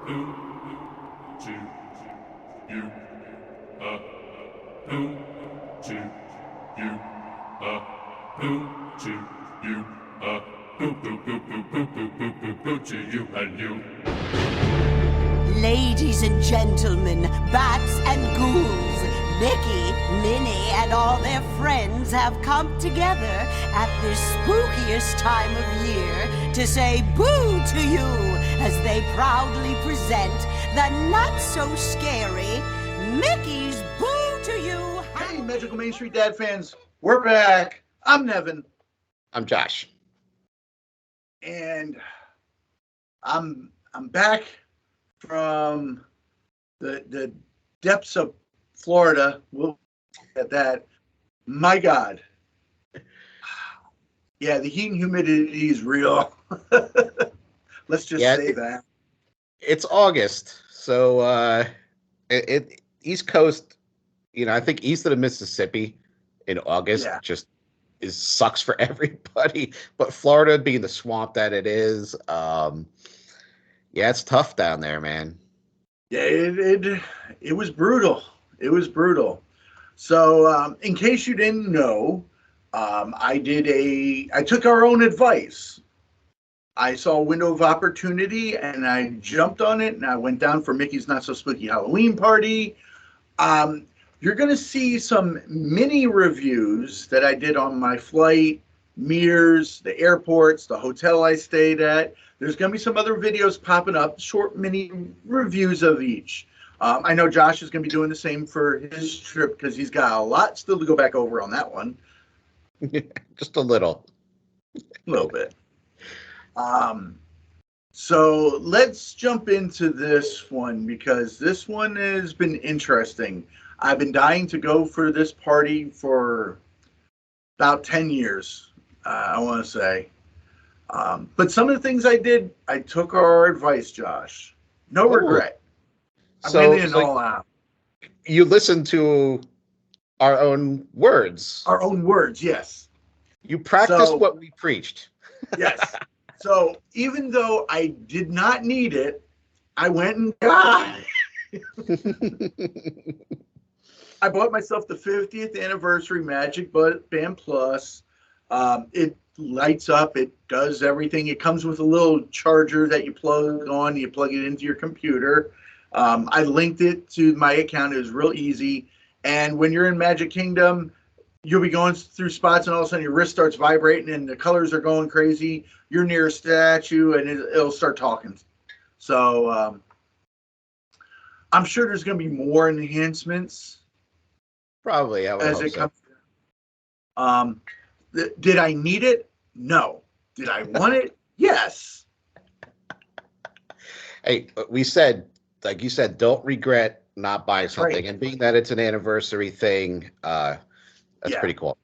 to you, who to you, who to you, who to you and you. Ladies and gentlemen, bats and ghouls, Mickey, Minnie, and all their friends have come together at this spookiest time of year to say boo to you as they proudly present the not-so-scary Mickey's Boo to You. Hey, Magical Main Street Dad fans, we're back. I'm Nevin. I'm Josh. And I'm back from the depths of Florida. We'll at that. My God. Yeah, the heat and humidity is real. Let's just say that. It's August, so East Coast, I think east of the Mississippi in August just sucks for everybody. But Florida being the swamp that it is, it's tough down there, man. Yeah, it was brutal. It was brutal. So, in case you didn't know, I took our own advice. I saw a window of opportunity and I jumped on it and I went down for Mickey's Not So Spooky Halloween Party. You're going to see some mini reviews that I did on my flight, Mears, the airports, the hotel I stayed at. There's going to be some other videos popping up, short mini reviews of each. I know Josh is going to be doing the same for his trip because he's got a lot still to go back over on that one. Just a little. A little bit. So let's jump into this one because this one has been interesting. I've been dying to go for this party for about 10 years, I want to say. But some of the things I did, I took our advice, Josh. No regret. I went in all out. You listened to our own words. Our own words, yes. You practiced what we preached. Yes. So even though I did not need it, I went and got it. I bought myself the 50th anniversary Magic Band Plus. It lights up. It does everything. It comes with a little charger that you plug on. You plug it into your computer. I linked it to my account. It was real easy. And when you're in Magic Kingdom, you'll be going through spots and all of a sudden your wrist starts vibrating and the colors are going crazy. You're near a statue and it'll start talking. So I'm sure there's going to be more enhancements. Probably, as it comes. Did I need it? No. Did I want it? Yes. Hey, we said, like you said, don't regret not buying something. Right. And being that it's an anniversary thing, that's pretty cool.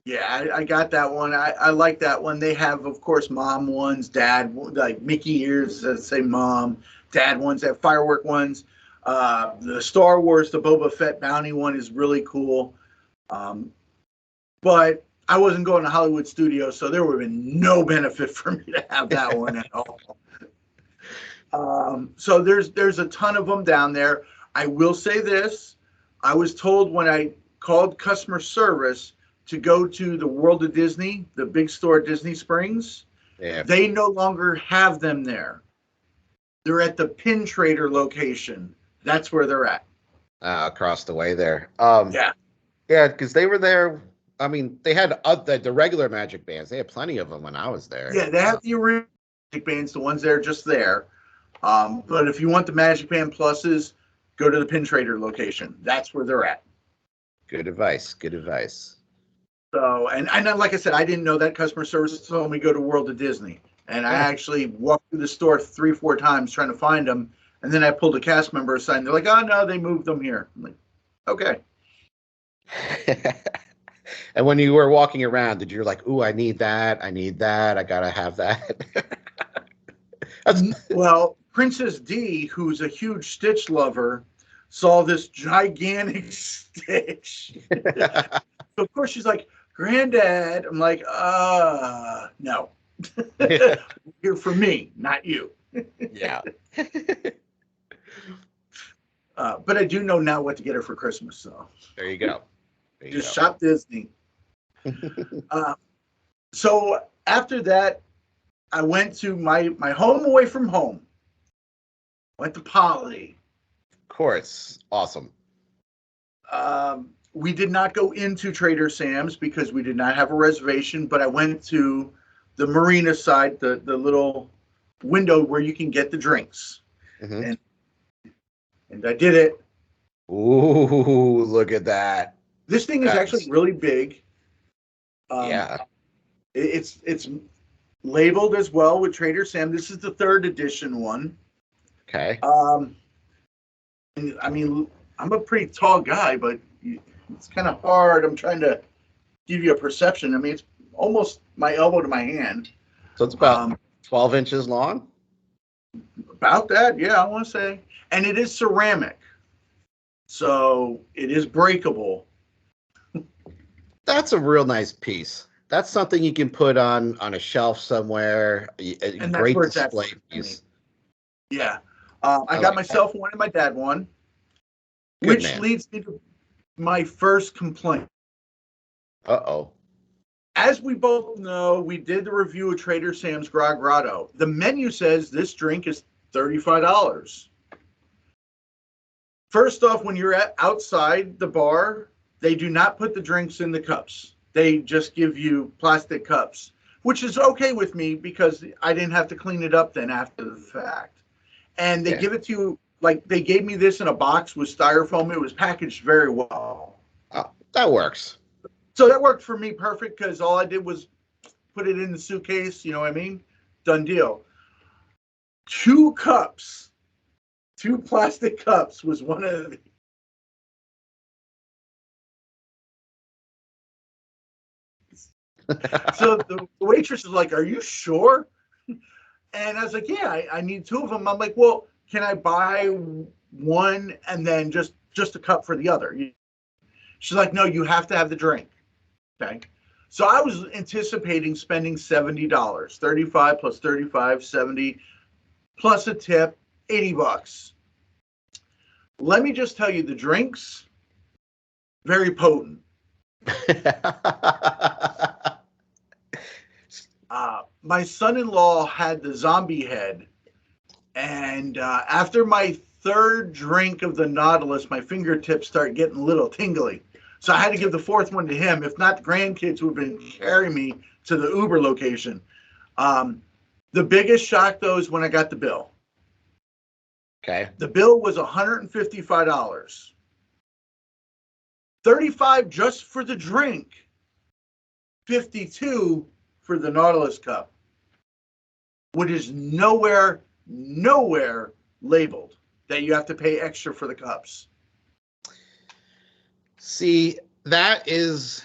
Yeah, I got that one. I like that one. They have, of course, mom ones, dad, like Mickey ears that say mom, dad ones, they have firework ones. The Star Wars, the Boba Fett bounty one is really cool. But I wasn't going to Hollywood Studios, so there would have been no benefit for me to have that one at all. So there's a ton of them down there. I will say this. I was told when I called customer service to go to the World of Disney, the big store at Disney Springs, they no longer have them there. They're at the Pin Trader location. That's where they're at. Across the way there. Yeah, because they were there. I mean, they had the regular Magic Bands. They had plenty of them when I was there. Yeah, they have the original Magic Bands, the ones that are just there. But if you want the Magic Band Pluses, go to the Pin Trader location. That's where they're at. Good advice. Good advice. So, and like I said, I didn't know that customer service told me go to World of Disney. And I actually walked through the store 3-4 times trying to find them. And then I pulled a cast member aside. And they're like, oh, no, they moved them here. I'm like, okay. And when you were walking around, did you like, ooh, I need that. I need that. I got to have that. Well, Princess D, who's a huge Stitch lover, saw this gigantic Stitch. So, of course, she's like, Granddad. I'm like, no. Here for me, not you. Yeah. But I do know now what to get her for Christmas. So There you go. There you just shop Disney. go. So after that, I went to my home away from home. Went to Polly. Of course. Awesome. We did not go into Trader Sam's because we did not have a reservation, but I went to the marina side, the little window where you can get the drinks. Mm-hmm. And I did it. Ooh, look at that. This thing is actually really big. Yeah. It's labeled as well with Trader Sam. This is the 3rd edition one. Okay. And I mean, I'm a pretty tall guy, but it's kind of hard. I'm trying to give you a perception. I mean, it's almost my elbow to my hand. So it's about 12 inches long? About that, yeah, I want to say. And it is ceramic. So it is breakable. That's a real nice piece. That's something you can put on a shelf somewhere. A And that's great where it's at display for me. piece. Yeah. I got like myself one and my dad one, Good which man. leads me to my first complaint. Uh-oh. As we both know, we did the review of Trader Sam's Grog Grotto. The menu says this drink is $35. First off, when you're outside the bar, they do not put the drinks in the cups. They just give you plastic cups, which is okay with me because I didn't have to clean it up then after the fact. And they give it to you, like they gave me this in a box with styrofoam. It was packaged very well. Oh, that works. So that worked for me perfect because all I did was put it in the suitcase, you know what I mean? Done deal. 2 cups, 2 plastic cups was one of the. So the waitress is like, "Are you sure?" And I was like, "Yeah, I need 2 of them." I'm like, "Well, can I buy one and then just a cup for the other?" She's like, "No, you have to have the drink." Okay. So I was anticipating spending $70, 35 plus 35, 70 plus a tip, $80. Let me just tell you, the drinks, very potent. My son-in-law had the zombie head, and after my 3rd drink of the Nautilus, my fingertips start getting a little tingly. So I had to give the 4th one to him. If not, the grandkids would have been carrying me to the Uber location. The biggest shock, though, is when I got the bill. Okay. The bill was $155. $35 just for the drink. $52 for the Nautilus cup, which is nowhere labeled that you have to pay extra for the cups. See, that is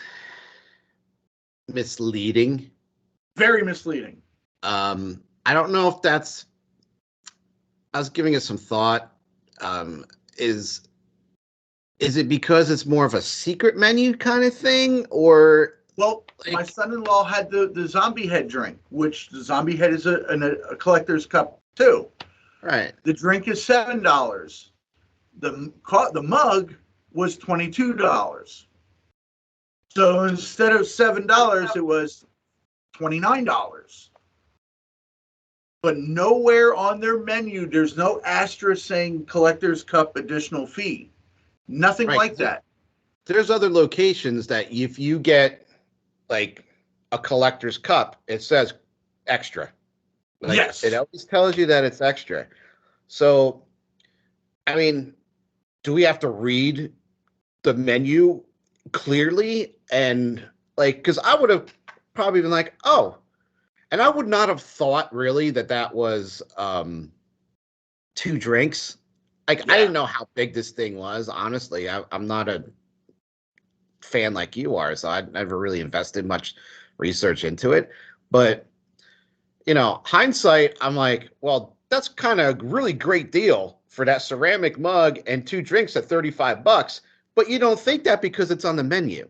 misleading. Very misleading. I don't know if that's. I was giving it some thought. Is it because it's more of a secret menu kind of thing, or? Well, my son-in-law had the zombie head drink, which the zombie head is a collector's cup too. Right. The drink is $7. The mug was $22. So instead of $7, it was $29. But nowhere on their menu, there's no asterisk saying collector's cup additional fee. Nothing like that. There's other locations that if you get like a collector's cup, it says extra. Like, yes. It always tells you that it's extra. So, I mean, do we have to read the menu clearly? And like, because I would have probably been like, oh, and I would not have thought really that was 2 drinks. Like, I didn't know how big this thing was. Honestly, I'm not a fan like you are, so I never really invested much research into it. But hindsight, I'm like, well, that's kind of a really great deal for that ceramic mug and 2 drinks at $35. But you don't think that because it's on the menu,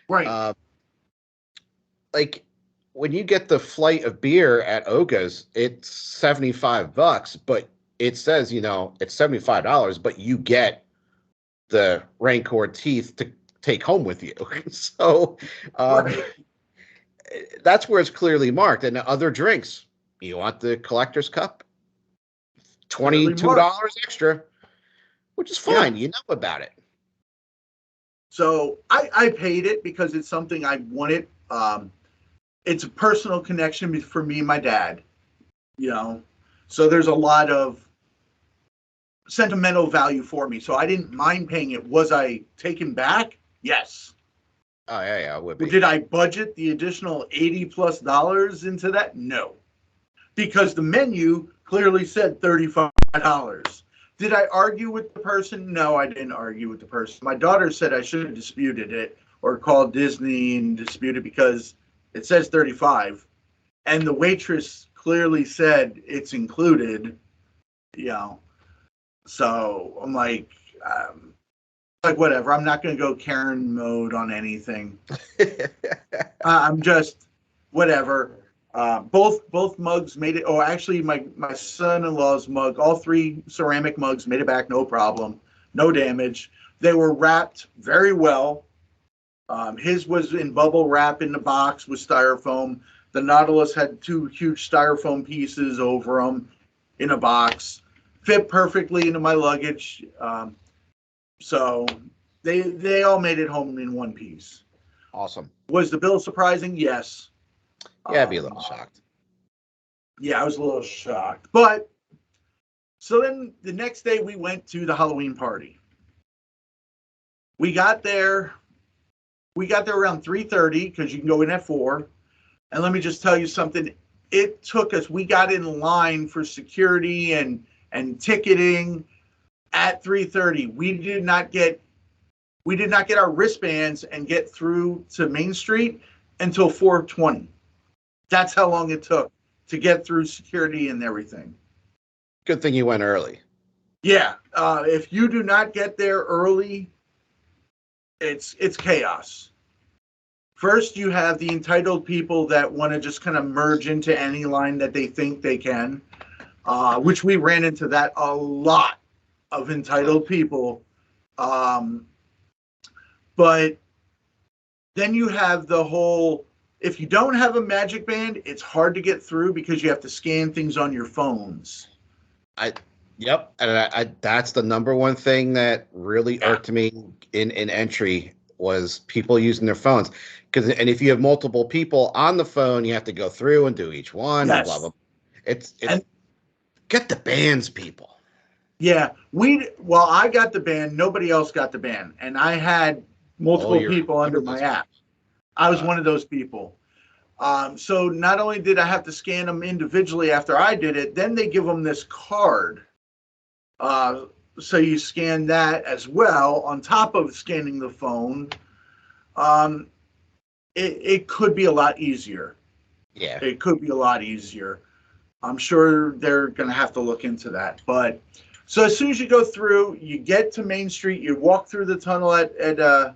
right? Like when you get the flight of beer at Oga's, it's $75, but it says, it's $75, but you get the Rancor teeth to take home with you. So Right. that's where it's clearly marked. And other drinks, you want the collector's cup, Clearly $22 marked. extra, which is Yeah. fine. You know about it. So I paid it because it's something I wanted. It's a personal connection for me and my dad, you know. So there's a lot of sentimental value for me. So I didn't mind paying it. Was I taken back? Yes. Oh, yeah, it would be. Did I budget the additional $80+ into that? No. Because the menu clearly said $35. Did I argue with the person? No, I didn't argue with the person. My daughter said I should have disputed it or called Disney and disputed because it says 35 and the waitress clearly said it's included, So I'm like whatever. I'm not going to go Karen mode on anything. I'm just whatever. Both mugs made it. Oh, actually, my son-in-law's mug, all three ceramic mugs made it back, no problem, no damage. They were wrapped very well. His was in bubble wrap in the box with styrofoam. The Nautilus had two huge styrofoam pieces over them in a box, fit perfectly into my luggage. So they all made it home in one piece. Awesome. Was the bill surprising? Yes. Yeah, I'd be a little shocked. Yeah, I was a little shocked. But so then the next day we went to the Halloween party. We got there around 3:30 because you can go in at 4. And let me just tell you something. It took us, we got in line for security and ticketing at 3:30. We did not get our wristbands and get through to Main Street until 4:20. That's how long it took to get through security and everything. Good thing you went early. Yeah, if you do not get there early, it's chaos. First, you have the entitled people that want to just kind of merge into any line that they think they can, which we ran into that a lot of entitled people. But then you have the whole, if you don't have a magic band, it's hard to get through because you have to scan things on your phones. Yep. And that's the number one thing that really irked me in entry was people using their phones. And if you have multiple people on the phone, you have to go through and do each one. Yes. Blah, blah. It's get the bands, people. Yeah. I got the band. Nobody else got the band. And I had multiple people under my app. I was one of those people. So not only did I have to scan them individually after I did it, then they give them this card. So you scan that as well on top of scanning the phone. It could be a lot easier. Yeah. It could be a lot easier. I'm sure they're going to have to look into that. But so as soon as you go through, you get to Main Street, you walk through the tunnel at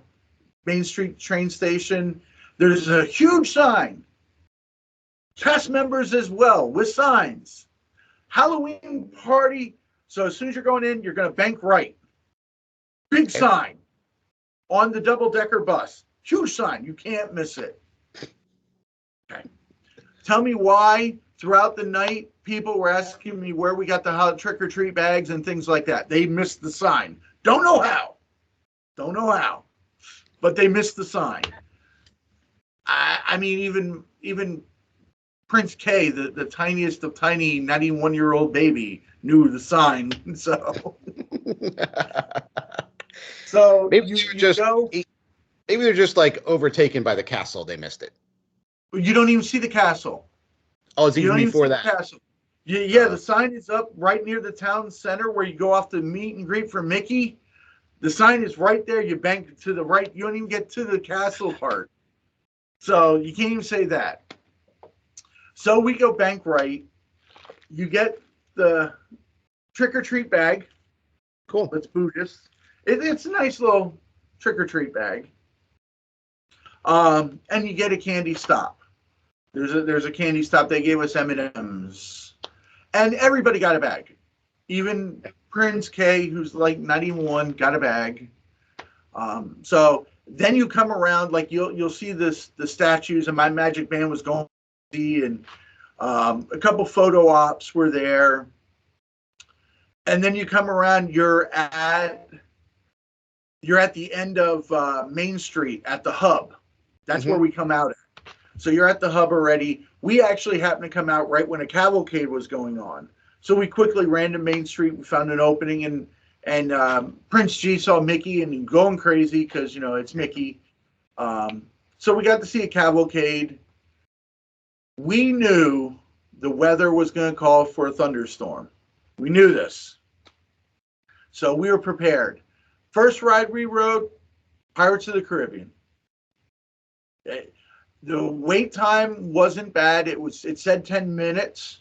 Main Street train station. There's a huge sign. Cast members as well with signs. Halloween party. So as soon as you're going in, you're going to bank right. Big sign on the double-decker bus. Huge sign. You can't miss it. Okay. Tell me why throughout the night people were asking me where we got the trick-or-treat bags and things like that. They missed the sign. Don't know how. But they missed the sign. I mean, even Prince K, the tiniest of tiny 91-year-old baby, knew the sign. So maybe they're just like overtaken by the castle. They missed it. You don't even see the castle. Oh, it's even before that. Castle. Yeah, the sign is up right near the town center where you go off the meet and greet for Mickey. The sign is right there. You bank to the right. You don't even get to the castle part. So you can't even say that. So we go bank right. You get the trick-or-treat bag. Cool. It's Buddhist. It's a nice little trick-or-treat bag. And you get a candy stop. There's a candy stop. They gave us M&Ms. And everybody got a bag. Even Prince K, who's like 91, got a bag. So then you come around, like you'll see the statues, and my magic band was going, and a couple photo ops were there. And then you come around, you're at the end of Main Street at the hub. That's where we come out at. So you're at the hub already. We actually happened to come out right when a cavalcade was going on. So we quickly ran to Main Street. We found an opening, and Prince G saw Mickey and going crazy because, it's Mickey. So we got to see a cavalcade. We knew the weather was going to call for a thunderstorm. We knew this. So we were prepared. First ride we rode, Pirates of the Caribbean. The wait time wasn't bad. It said 10 minutes.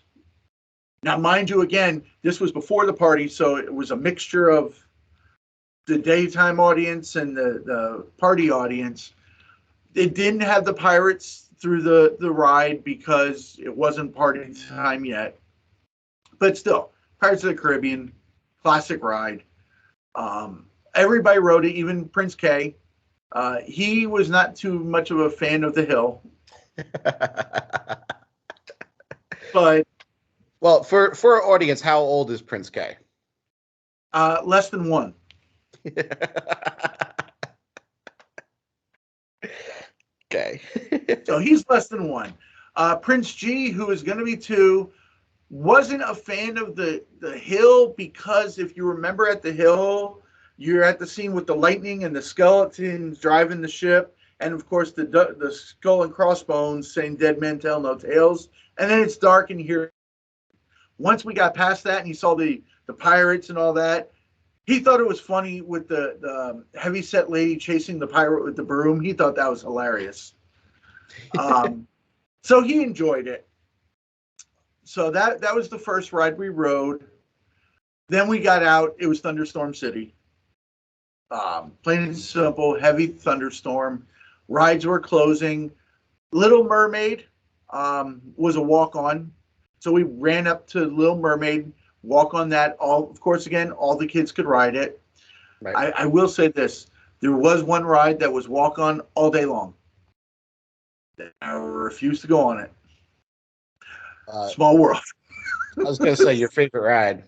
Now, mind you, again, this was before the party, so it was a mixture of the daytime audience and the party audience. It didn't have the pirates through the ride because it wasn't party time yet. But still, Pirates of the Caribbean, classic ride. Everybody rode it, even Prince K. He was not too much of a fan of the hill. But well, for our audience, how old is Prince K? Less than 1. Okay. So he's less than 1. Prince G, who is going to be 2, wasn't a fan of the hill because if you remember at the hill, you're at the scene with the lightning and the skeletons driving the ship, and of course the skull and crossbones saying "Dead men tell no tales," and then it's dark in here. Once we got past that and he saw the pirates and all that, he thought it was funny with the heavyset lady chasing the pirate with the broom. He thought that was hilarious. So he enjoyed it. So that was the first ride we rode. Then we got out. It was Thunderstorm City. Plain and simple, heavy thunderstorm. Rides were closing. Little Mermaid was a walk-on. So we ran up to Little Mermaid, walk on that. Of course, again, all the kids could ride it. Right. I will say this. There was one ride that was walk-on all day long. I refused to go on it. Small World. I was going to say your favorite ride.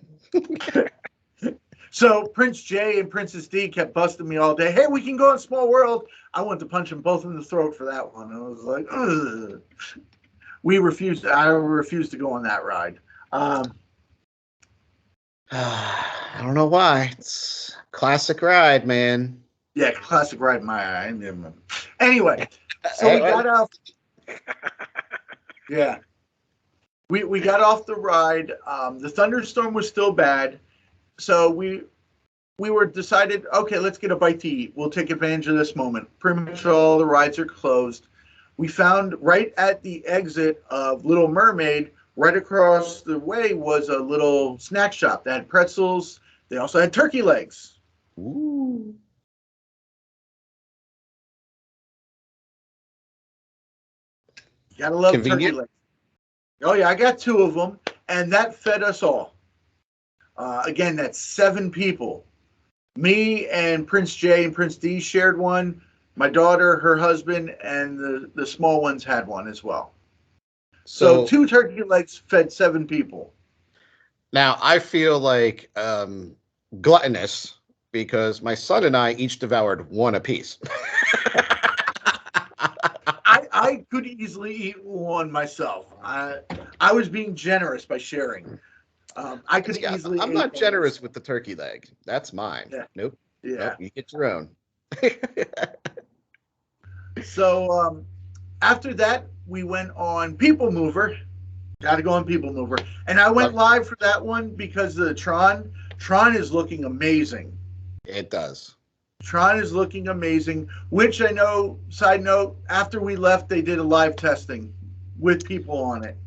So Prince J and Princess D kept busting me all day. Hey, we can go on Small World. I wanted to punch them both in the throat for that one. I was like, ugh. I refused to go on that ride. I don't know why. It's a classic ride, man. Yeah, classic ride in my eye. Anyway, so we got off. Yeah. We got off the ride. The thunderstorm was still bad. So we were decided, okay, let's get a bite to eat. We'll take advantage of this moment. Pretty much all the rides are closed. We found right at the exit of Little Mermaid, right across the way was a little snack shop that had pretzels. They also had turkey legs. Ooh. You gotta love turkey legs. Oh yeah, I got 2 of them, and that fed us all. Again, that's 7 people. Me and Prince J and Prince D shared one. My daughter, her husband, and the small ones had one as well. So 2 turkey legs fed 7 people. Now, I feel like gluttonous because my son and I each devoured 1 apiece. I could easily eat 1 myself. I was being generous by sharing. I could easily. I'm not generous with the turkey leg. That's mine. Yeah. Nope. Yeah. Nope, you get your own. So after that, we went on People Mover. Got to go on People Mover, and I went live for that one because the Tron is looking amazing. It does. Tron is looking amazing. Which I know. Side note: after we left, they did a live testing with people on it.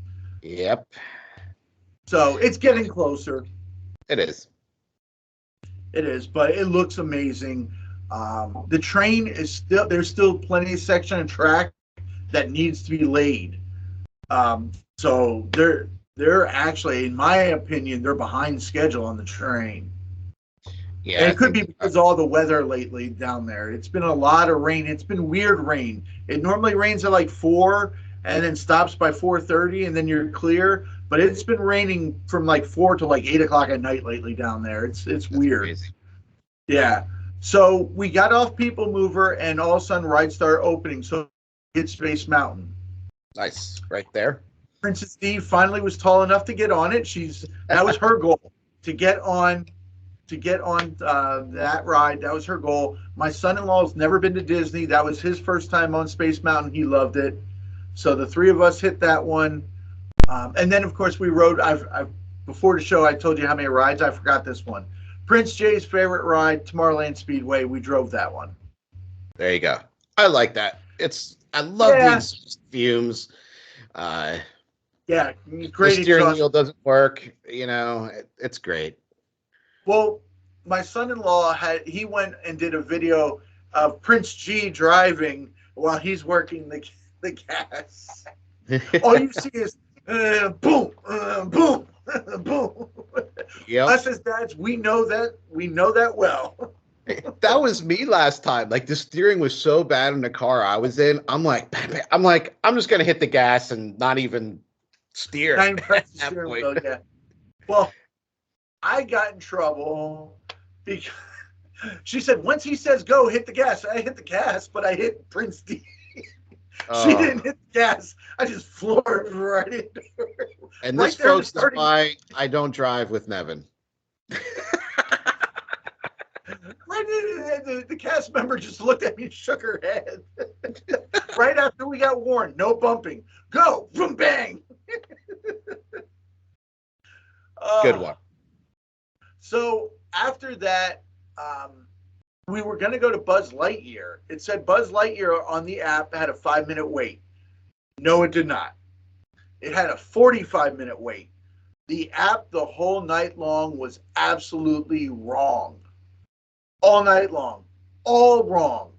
Yep. So it's getting closer. It is. It is, but it looks amazing. The train is there's still plenty of section of track that needs to be laid. So they're actually, in my opinion, they're behind schedule on the train. And Yeah, I it could think be because of all the weather lately down there. It's been a lot of rain. It's been weird rain. It normally rains at like 4 and then stops by 4:30 and then you're clear. But it's been raining from like 4 to like 8 o'clock at night lately down there. It's that's weird. crazy. Yeah. So we got off People Mover and all of a sudden rides start opening. So hit Space Mountain. Nice, right there. Princess D finally was tall enough to get on it. That was her goal, to get on that ride. That was her goal. My son-in-law's never been to Disney. That was his first time on Space Mountain. He loved it. So the three of us hit that one. And then, of course, we rode. I've before the show, I told you how many rides. I forgot this one. Prince Jay's favorite ride, Tomorrowland Speedway. We drove that one. There you go. I like that. I love the exhaust fumes. Yeah, The great steering exhaust. wheel doesn't work. It's great. Well, my son-in-law he went and did a video of Prince G driving while he's working the gas. All you see is boom, boom, boom. Yep. Us as dads, we know that well. That was me last time. Like the steering was so bad in the car I was in. I'm like, I'm just gonna hit the gas and not even steer. Not even press the At that steering point. wheel, yeah. Well, I got in trouble because she said once he says go, hit the gas. I hit the gas, but I hit Prince D. She didn't hit the gas. I just floored right into her. And Right this, there in the folks, is starting- why I don't drive with Nevin. The cast member just looked at me and shook her head. Right after we got warned, no bumping. Go, boom, bang. Good one. So after that, we were going to go to Buzz Lightyear. It said Buzz Lightyear on the app had a 5-minute wait. No, it did not. It had a 45-minute wait. The app the whole night long was absolutely wrong. All night long. All wrong.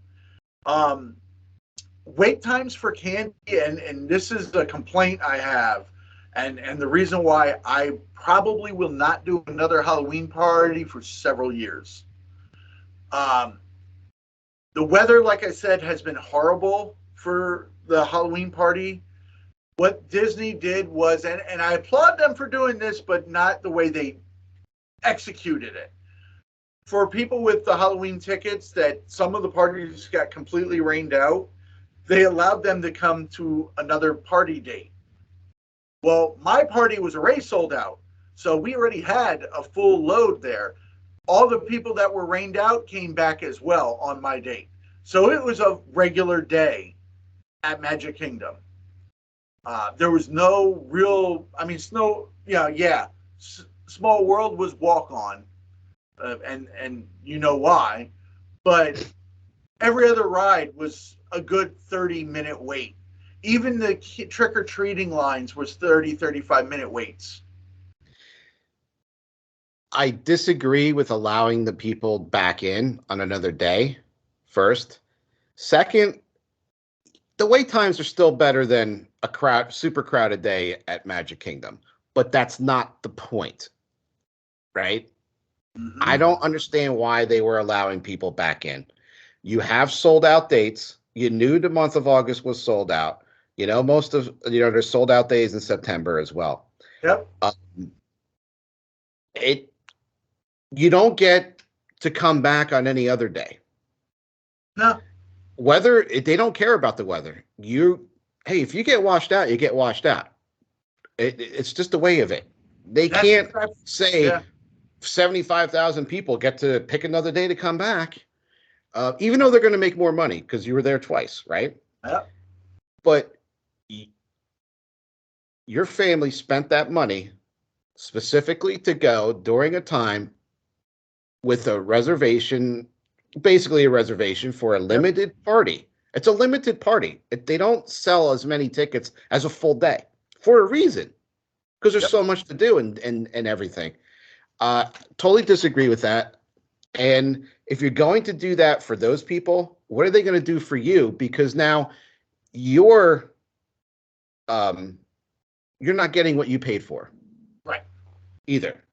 Wait times for candy, and this is the complaint I have, and the reason why I probably will not do another Halloween party for several years. The weather, like I said, has been horrible for the Halloween party. What Disney did was, and I applaud them for doing this, but not the way they executed it. For people with the Halloween tickets, that some of the parties got completely rained out, they allowed them to come to another party date. Well, my party was already sold out, so we already had a full load there. All the people that were rained out came back as well on my date. So it was a regular day at Magic Kingdom. There was no real, Small World was walk on, and you know why, but every other ride was a good 30-minute wait. Even the trick-or-treating lines was 35-minute waits. I disagree with allowing the people back in on another day, first. Second, the wait times are still better than a super crowded day at Magic Kingdom, but that's not the point, right? Mm-hmm. I don't understand why they were allowing people back in. You have sold out dates. You knew the month of August was sold out. There's sold out days in September as well. Yep. You don't get to come back on any other day. No. Weather, they don't care about the weather. If you get washed out, you get washed out. It's just the way of it. They can't say 75,000 people get to pick another day to come back, even though they're going to make more money because you were there twice, right? Yep. But your family spent that money specifically to go during a time with a reservation, basically a reservation for a limited party. It's a limited party. They don't sell as many tickets as a full day for a reason, because there's so much to do and everything. Totally disagree with that. And if you're going to do that for those people, what are they going to do for you? Because now your you're not getting what you paid for. Right. Either.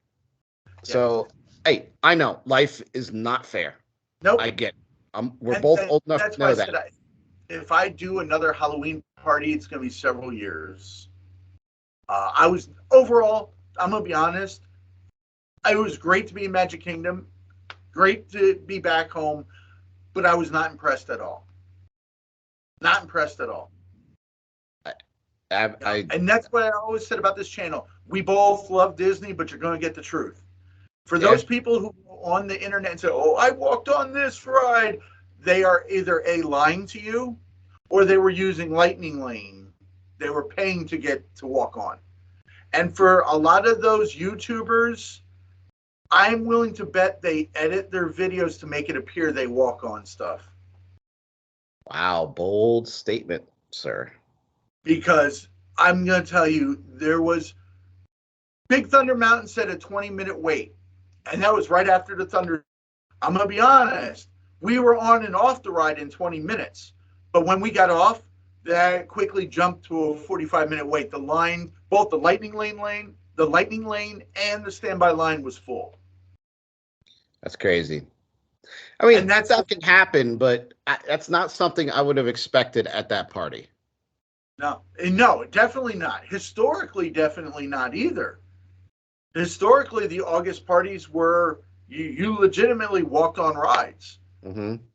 So, hey, I know life is not fair. Nope. I get it. We're both old enough that's to why know I that. said if I do another Halloween party, it's going to be several years. I was overall, I'm going to be honest, it was great to be in Magic Kingdom, great to be back home, but I was not impressed at all. Not impressed at all. And that's what I always said about this channel. We both love Disney, but you're going to get the truth. For those people who on the internet and say, "Oh, I walked on this ride," they are either lying to you, or they were using Lightning Lane. They were paying to get to walk on. And for a lot of those YouTubers, I'm willing to bet they edit their videos to make it appear they walk on stuff. Wow, bold statement, sir. Because I'm going to tell you, there was Big Thunder Mountain said a 20-minute wait. And that was right after the Thunder. I'm going to be honest. We were on and off the ride in 20 minutes. But when we got off, that quickly jumped to a 45-minute wait. The line, both the Lightning Lane and the standby line was full. That's crazy. I mean, And that can happen, but that's not something I would have expected at that party. No, definitely not. Historically, definitely not either. Historically, the August parties were you legitimately walked on rides,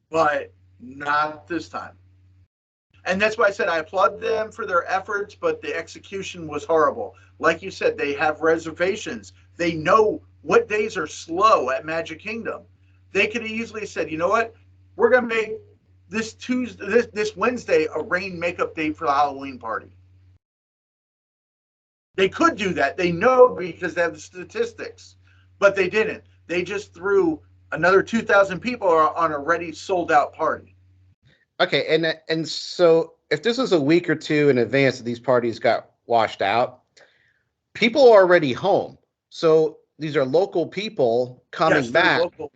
but not this time. And that's why I said I applaud them for their efforts, but the execution was horrible. Like you said, they have reservations. They know what days are slow at Magic Kingdom. They could have easily said, you know what, we're going to make this Wednesday a rain makeup date for the Halloween party. They could do that. They know because they have the statistics, but they didn't. They just threw another 2,000 people on a already sold out party. Okay, and so if this was a week or two in advance that these parties got washed out, people are already home. So these are local people coming back. Local.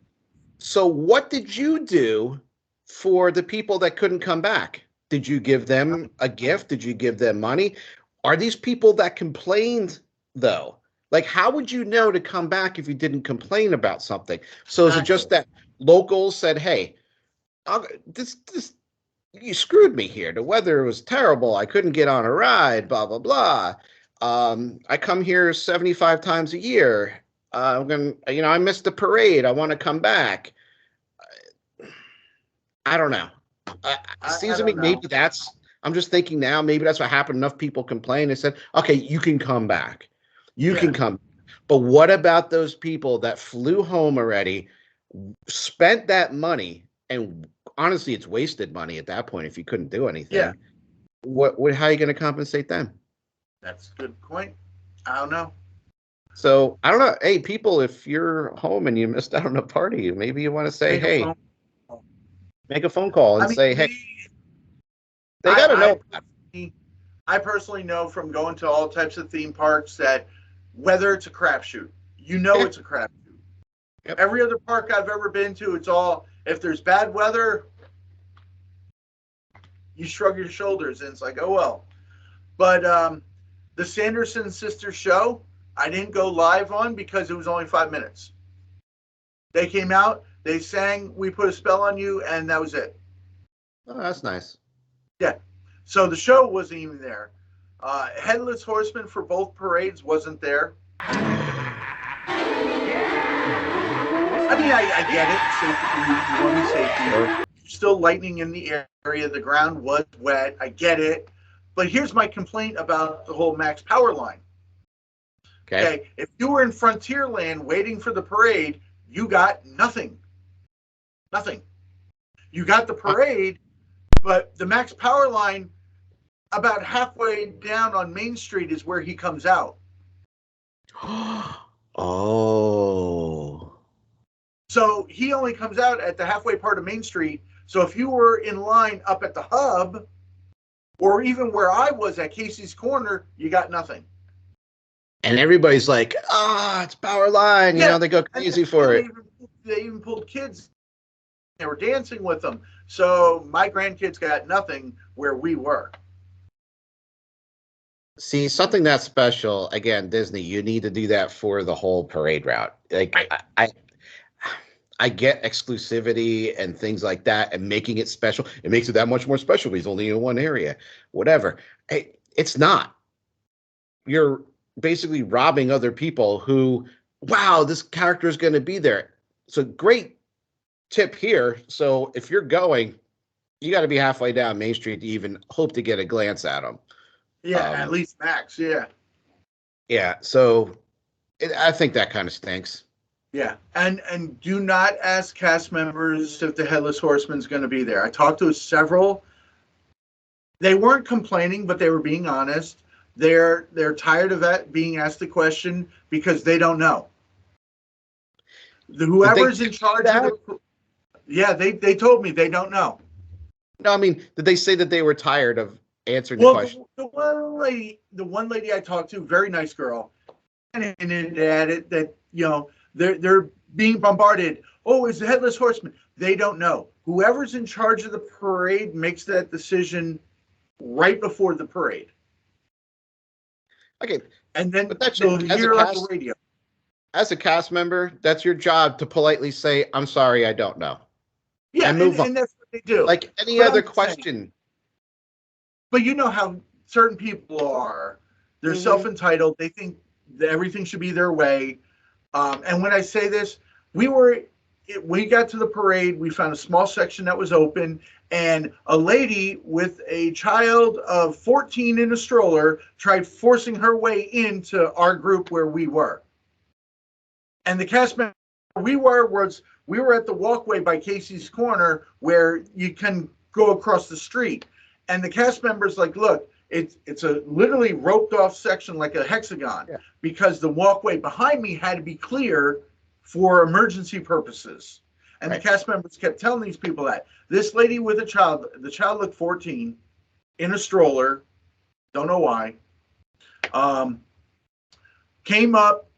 So what did you do for the people that couldn't come back? Did you give them a gift? Did you give them money? Are these people that complained, though? Like, how would you know to come back if you didn't complain about something? So is it just that locals said, hey, this you screwed me here. The weather was terrible. I couldn't get on a ride, blah, blah, blah. I come here 75 times a year. I missed the parade. I want to come back. I don't know. It seems to me maybe I'm just thinking now, maybe that's what happened. Enough people complained and said, okay, you can come back. You can come. But what about those people that flew home already, spent that money, and honestly, it's wasted money at that point if you couldn't do anything. Yeah. How are you going to compensate them? That's a good point. I don't know. So, I don't know. Hey, people, if you're home and you missed out on a party, maybe you want to say, make a phone call and say, hey, they got to know. I personally know from going to all types of theme parks that whether it's a crapshoot, it's a crapshoot. Yep. Every other park I've ever been to, it's all, if there's bad weather, you shrug your shoulders and it's like, oh, well. But the Sanderson Sisters show, I didn't go live on because it was only 5 minutes. They came out, they sang, we put a spell on you, and that was it. Oh, that's nice. Yeah. So the show wasn't even there. Headless Horseman for both parades wasn't there. I mean, I get it. Safety, you want safety. Sure. Still lightning in the area. The ground was wet. I get it. But here's my complaint about the whole Max Power line. Okay. If you were in Frontierland waiting for the parade, you got nothing. Nothing. You got the parade, but the Max Power line, about halfway down on Main Street is where he comes out. Oh. So he only comes out at the halfway part of Main Street. So if you were in line up at the hub, or even where I was at Casey's Corner, you got nothing. And everybody's like, it's Power Line. You know, they go crazy for it. They even pulled kids. They were dancing with them. So my grandkids got nothing where we were. See, something that's special, again, Disney, you need to do that for the whole parade route. Like Right. I get exclusivity and things like that and making it special. It makes it that much more special. He's only in one area, whatever. Hey, it's not. You're basically robbing other people who, wow, this character is going to be there. So great tip here. So if you're going, you got to be halfway down Main Street to even hope to get a glance at them. Yeah, at least max. Yeah. Yeah. So I think that kind of stinks. Yeah, and do not ask cast members if the Headless Horseman's going to be there. I talked to several. They weren't complaining, but they were being honest. They're tired of that being asked the question because they don't know. Whoever's in charge of the, yeah, they told me they don't know. No, I mean, did they say that they were tired of answering the question? The one lady I talked to, very nice girl, and it added that they're being bombarded. Oh, is the Headless Horseman? They don't know. Whoever's in charge of the parade makes that decision right before the parade. Okay, and then but that's they'll as hear a on cast, the radio. As a cast member, that's your job to politely say, "I'm sorry, I don't know," Yeah, and move on. and that's what they do. Like any But other I'm question. saying, but you know how certain people are. They're self-entitled. They think that everything should be their way. And when I say this, we got to the parade. We found a small section that was open, and a lady with a child of 14 in a stroller tried forcing her way into our group where we were. And the cast member we were at the walkway by Casey's Corner where you can go across the street. And the cast members like, look, it's a literally roped off section like a hexagon, because the walkway behind me had to be clear for emergency purposes. And the cast members kept telling these people that. This lady with a child, the child looked 14, in a stroller, don't know why, came up,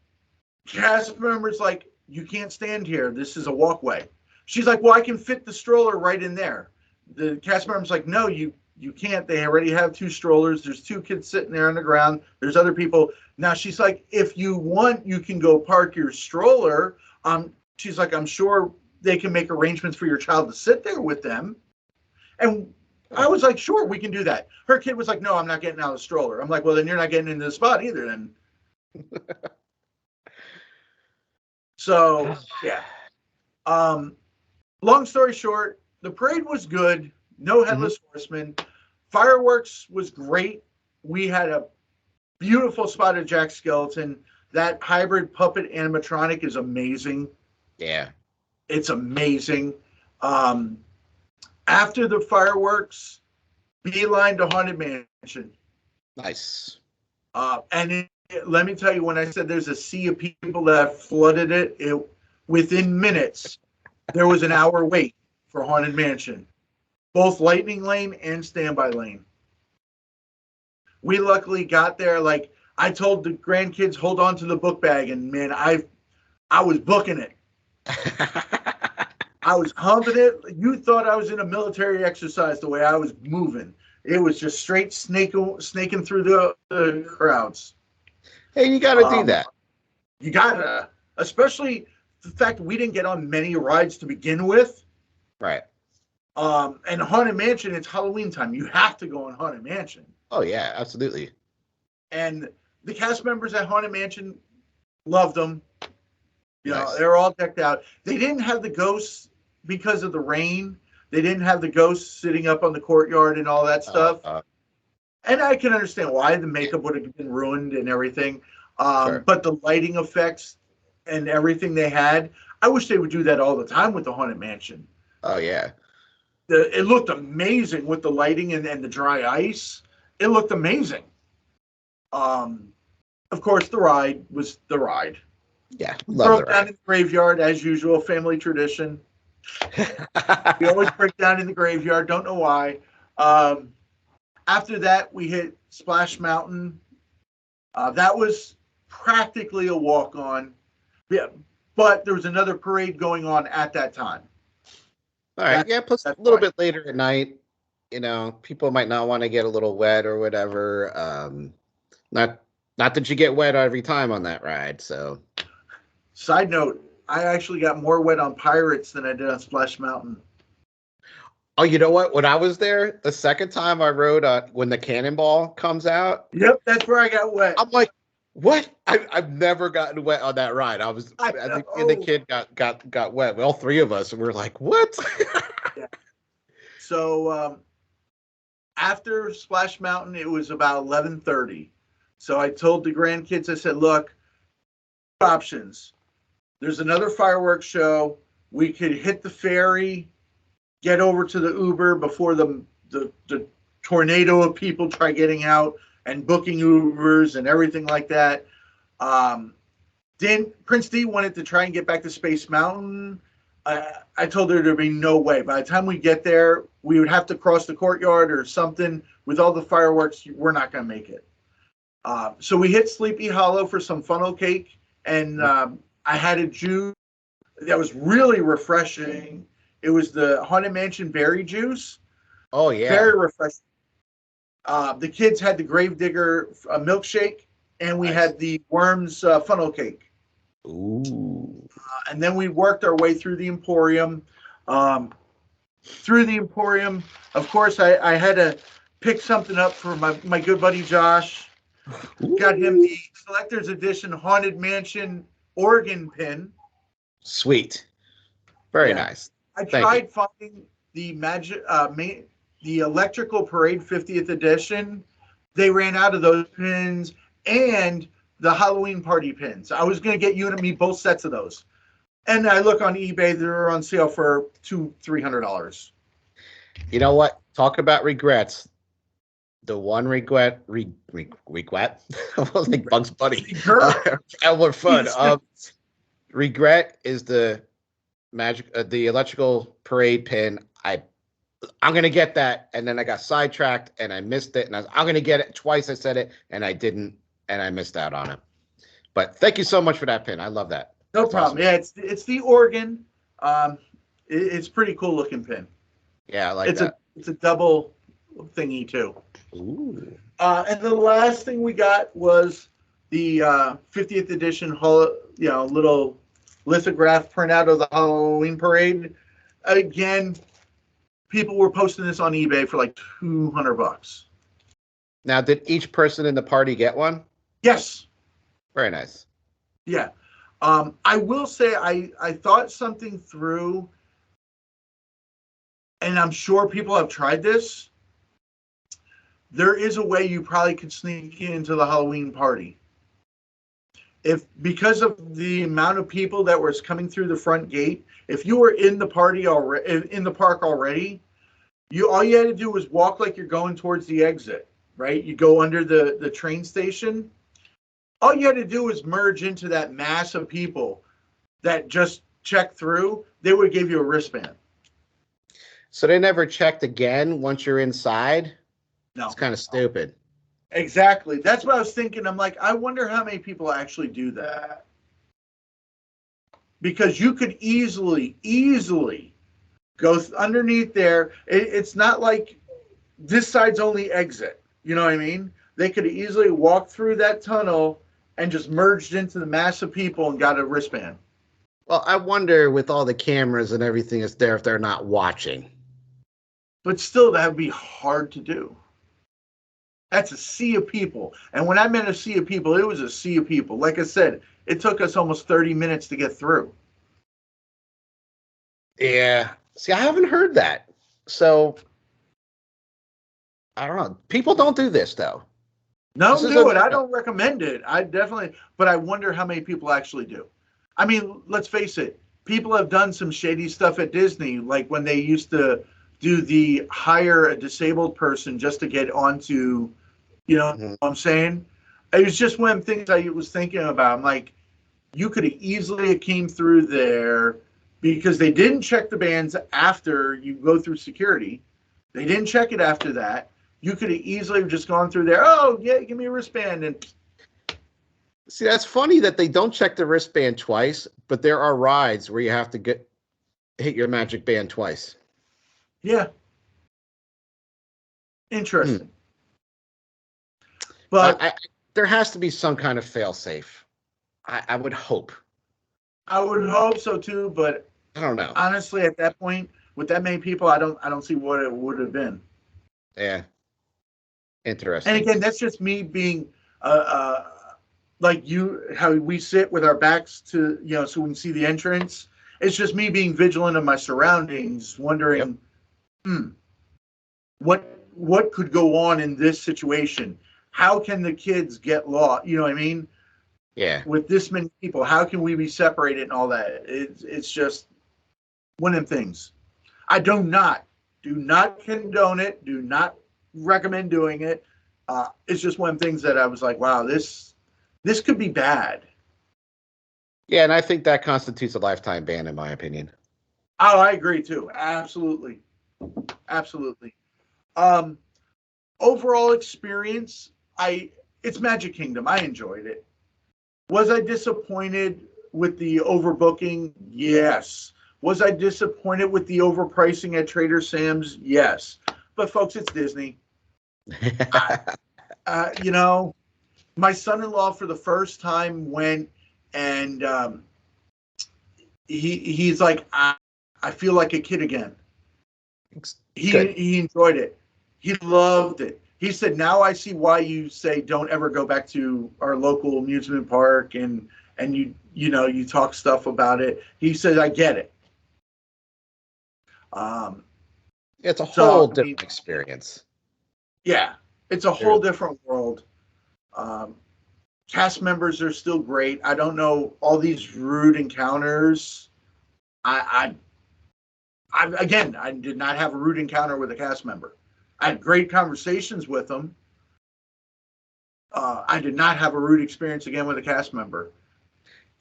cast members like, you can't stand here, this is a walkway. She's like, well, I can fit the stroller right in there. The cast member's like, no, you can't. They already have 2 strollers. There's 2 kids sitting there on the ground. There's other people. Now she's like, if you want, you can go park your stroller. She's like, I'm sure they can make arrangements for your child to sit there with them. And I was like, sure, we can do that. Her kid was like, no, I'm not getting out of the stroller. I'm like, well, then you're not getting into the spot either then. So, yeah. Long story short, the parade was good. No Headless Horseman. Fireworks was great. We had a beautiful spot of Jack Skeleton. That hybrid puppet animatronic is amazing. Yeah. It's amazing. After the fireworks, beeline to Haunted Mansion. Nice. And let me tell you, when I said there's a sea of people that flooded it, within minutes, there was an hour wait for Haunted Mansion. Both Lightning Lane and Standby Lane. We luckily got there. Like I told the grandkids, hold on to the book bag, and man, I was booking it. I was humping it. You thought I was in a military exercise the way I was moving. It was just straight snaking through the crowds. Hey, you got to do that. You gotta, especially the fact that we didn't get on many rides to begin with. Right. And Haunted Mansion, it's Halloween time. You have to go on Haunted Mansion. Oh yeah, absolutely. And the cast members at Haunted Mansion loved them. You Nice. know, they were all decked out. They didn't have the ghosts because of the rain. They didn't have the ghosts sitting up on the courtyard and all that stuff. And I can understand why. The makeup would have been ruined and everything. Sure. But the lighting effects and everything they had, I wish they would do that all the time with the Haunted Mansion. Oh yeah. It looked amazing with the lighting and the dry ice. It looked amazing. Of course, the ride was the ride. Yeah. Broke down in the graveyard as usual, family tradition. We always break down in the graveyard. Don't know why. After that, we hit Splash Mountain. That was practically a walk-on. Yeah, but there was another parade going on at that time. All right. Yeah. Plus a little bit later at night, you know, people might not want to get a little wet or whatever. Not that you get wet every time on that ride. So, Side note, I actually got more wet on Pirates than I did on Splash Mountain. oh, you know what? When I was there, the second time I rode when the cannonball comes out, Yep, that's where I got wet. I'm like, what? I've never gotten wet on that ride. I think me and the kid got wet. All three of us, and we were like, what? Yeah. So after Splash Mountain, it was about 11:30. So I told the grandkids, I said, look, options. There's another fireworks show. We could hit the ferry, get over to the Uber before the tornado of people try getting out and booking Ubers and everything like that. Prince D wanted to try and get back to Space Mountain. I told her there'd be no way. By the time we get there, we would have to cross the courtyard or something. With all the fireworks, we're not going to make it. So we hit Sleepy Hollow for some funnel cake, and I had a juice that was really refreshing. It was the Haunted Mansion berry juice. Oh, yeah. Very refreshing. The kids had the Gravedigger milkshake, and we had the Worms funnel cake. Ooh. And then we worked our way through the Emporium. Through the Emporium, of course, I had to pick something up for my good buddy Josh. Ooh. Got him the Collector's Edition Haunted Mansion organ pin. Sweet. Very nice. I tried finding the the Electrical Parade 50th Edition. They ran out of those pins and the Halloween party pins. I was going to get you and me both sets of those. And I look on eBay, they're on sale for $300. You know what? Talk about regrets. The one regret, regret. I was like Bugs Bunny. Elmer Fudd. Regret is the the Electrical Parade pin. I'm gonna get that, and then I got sidetracked and I missed it, and I'm gonna get it twice. I said it, and I didn't, and I missed out on it. But thank you so much for that pin. I love that. No That's problem. awesome. Yeah, it's the organ. It's pretty cool looking pin. Yeah, I like that. It's a double thingy too. Ooh. And the last thing we got was the 50th edition, little lithograph printout of the Halloween parade. Again, people were posting this on eBay for like $200. Now, did each person in the party get one? Yes. Very nice. Yeah. I will say I thought something through, and I'm sure people have tried this. There is a way you probably could sneak into the Halloween party. Because of the amount of people that was coming through the front gate, if you were in the party already, in the park already, all you had to do was walk like you're going towards the exit, right? You go under the train station. All you had to do was merge into that mass of people that just checked through. They would give you a wristband. So they never checked again once you're inside? No. It's kind of stupid. Exactly. That's what I was thinking. I'm like, I wonder how many people actually do that. Because you could easily go underneath there. It's not like this side's only exit. You know what I mean? They could easily walk through that tunnel and just merged into the mass of people and got a wristband. Well, I wonder with all the cameras and everything that's there if they're not watching. But still, that would be hard to do. That's a sea of people. And when I meant a sea of people, it was a sea of people. Like I said, it took us almost 30 minutes to get through. Yeah. See, I haven't heard that. So, I don't know. People don't do this, though. No, do it. I don't recommend it. But I wonder how many people actually do. I mean, let's face it. People have done some shady stuff at Disney, like when they used to hire a disabled person just to get onto, what I'm saying? It was just one of the things I was thinking about. I'm like, you could have easily came through there because they didn't check the bands after you go through security. They didn't check it after that. You could have easily just gone through there. Oh, yeah, give me a wristband. And see, that's funny that they don't check the wristband twice, but there are rides where you have to hit your magic band twice. Yeah. Interesting. But there has to be some kind of fail-safe. I would hope. I would hope so too, but I don't know. honestly, at that point, with that many people, I don't see what it would have been. Yeah. Interesting. And again, that's just me being like you, how we sit with our backs to, so we can see the entrance. It's just me being vigilant of my surroundings, wondering, what could go on in this situation? How can the kids get lost? You know what I mean? Yeah. With this many people, how can we be separated and all that? It's just one of them things. I do not condone it. Do not recommend doing it. It's just one of the things that I was like, wow, this could be bad. Yeah, and I think that constitutes a lifetime ban, in my opinion. Oh, I agree too. Absolutely. Overall experience, it's Magic Kingdom. I enjoyed it. Was I disappointed with the overbooking? Yes. Was I disappointed with the overpricing at Trader Sam's? Yes. But folks, it's Disney. My son-in-law for the first time went, and he's like, I feel like a kid again. He enjoyed it. He loved it. He said, now I see why you say don't ever go back to our local amusement park, and you talk stuff about it. He said, I get it. It's a whole different experience. Yeah, it's a whole different world. Cast members are still great. I don't know all these rude encounters. I did not have a rude encounter with a cast member. I had great conversations with them. I did not have a rude experience again with a cast member.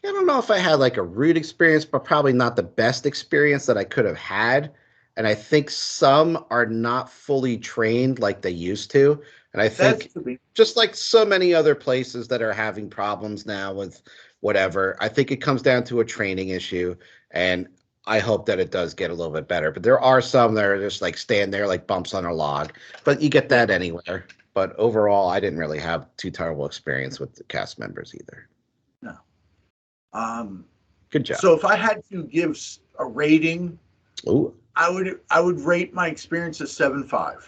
I don't know if I had like a rude experience, but probably not the best experience that I could have had. And I think some are not fully trained like they used to. And I think just like so many other places that are having problems now with whatever, I think it comes down to a training issue. And I hope that it does get a little bit better. But there are some that are just like stand there like bumps on a log. But you get that anywhere. But overall, I didn't really have too terrible experience with the cast members either. No. Good job. So if I had to give a rating, ooh, I would rate my experience as 7.5.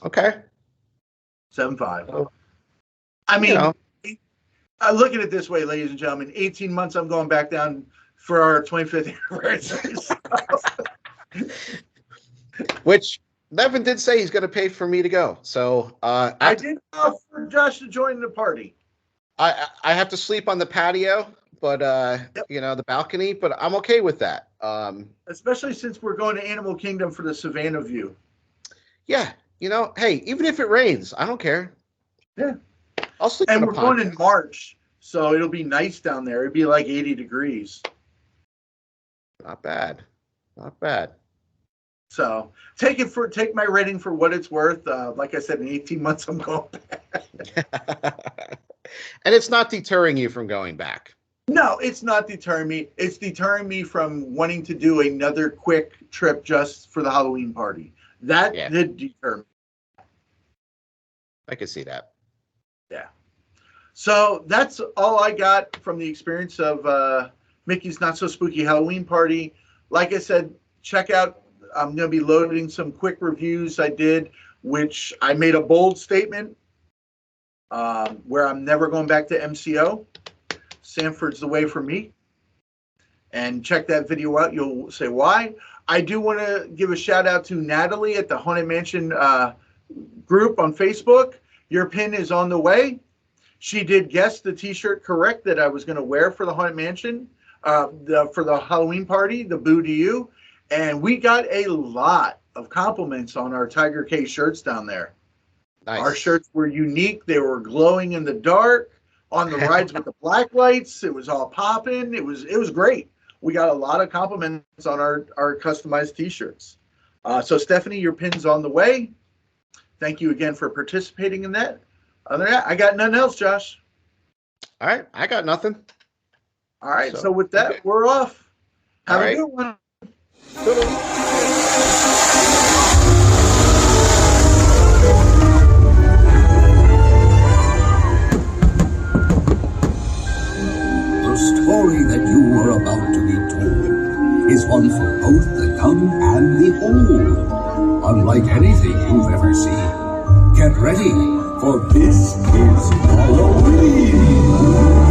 Okay. 7.5. Oh. I mean, I look at it this way, ladies and gentlemen. 18 months, I'm going back down for our 25th anniversary. Which Levin did say he's going to pay for me to go. So I did offer Josh to join the party. I have to sleep on the patio, but the balcony. But I'm okay with that. Especially since we're going to Animal Kingdom for the Savannah view. Yeah, hey, even if it rains, I don't care. Yeah, I'll sleep. And we're going in March, so it'll be nice down there. It'd be like 80 degrees. Not bad. So take my rating for what it's worth. Like I said, in 18 months, I'm going back. And it's not deterring you from going back. No, it's not deterring me. It's deterring me from wanting to do another quick trip just for the Halloween party. That did deter me. I could see that. Yeah. So that's all I got from the experience of Mickey's Not So Spooky Halloween Party. Like I said, check out, I'm going to be loading some quick reviews I did, which I made a bold statement where I'm never going back to MCO. Sanford's the way for me. And check that video out. You'll say why. I do want to give a shout out to Natalie at the Haunted Mansion group on Facebook. Your pin is on the way. She did guess the t-shirt correct that I was going to wear for the Haunted Mansion, for the Halloween party, the Boo to You. And we got a lot of compliments on our Tiger K shirts down there. Nice. Our shirts were unique. They were glowing in the dark on the rides with the black lights. It was all popping. It was great. We got a lot of compliments on our customized t-shirts. So Stephanie, your pin's on the way. Thank you again for participating in that. Other than that, I got nothing else, Josh. All right. I got nothing. All right. So with that, we're off. Have a good one. Toodaloo. story that you are about to be told is one for both the young and the old. Unlike anything you've ever seen. Get ready, for this is Halloween!